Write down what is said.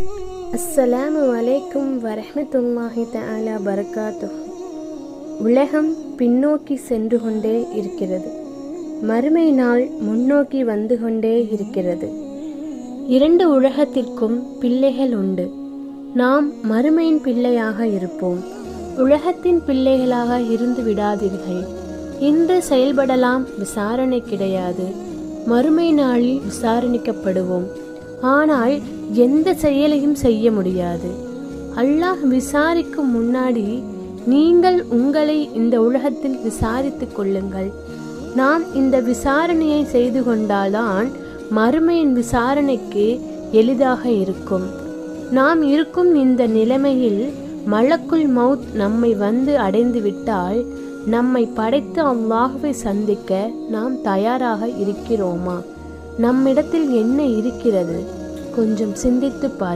அஸ்ஸலாமு அலைக்கும் வரஹ்மத்துல்லாஹி தஆலா பரகாத்துஹு. உலகம் பின்னோக்கி சென்று கொண்டே இருக்கிறது. மறுமை நாள் முன்னோக்கி வந்து கொண்டே இருக்கிறது. இரண்டு உலகத்திற்கும் பிள்ளைகள் உண்டு. நாம் மறுமையின் பிள்ளையாக இருப்போம். உலகத்தின் பிள்ளைகளாக இருந்து விடாதீர்கள். இன்று செயல்படலாம், விசாரணை கிடையாது. மறுமை நாளில் விசாரணிக்கப்படுவோம். ஆனால் எந்த செயலையும் செய்ய முடியாது. அல்லாஹ் விசாரிக்கும் முன்னாடி நீங்கள் உங்களை இந்த உலகத்தில் விசாரித்துக் கொள்ளுங்கள். நாம் இந்த விசாரணையை செய்து கொண்டால்தான் மறுமையின் விசாரணைக்கு எளிதாக இருக்கும். நாம் இருக்கும் இந்த நிலைமையில் மலக்குல் மௌத் நம்மை வந்து அடைந்து விட்டால் நம்மை படைத்து அல்லாஹ்வை சந்திக்க நாம் தயாராக இருக்கிறோமா? நம்மிடத்தில் என்ன இருக்கிறது? கொஞ்சம் சிந்தித்து பாருங்கள்.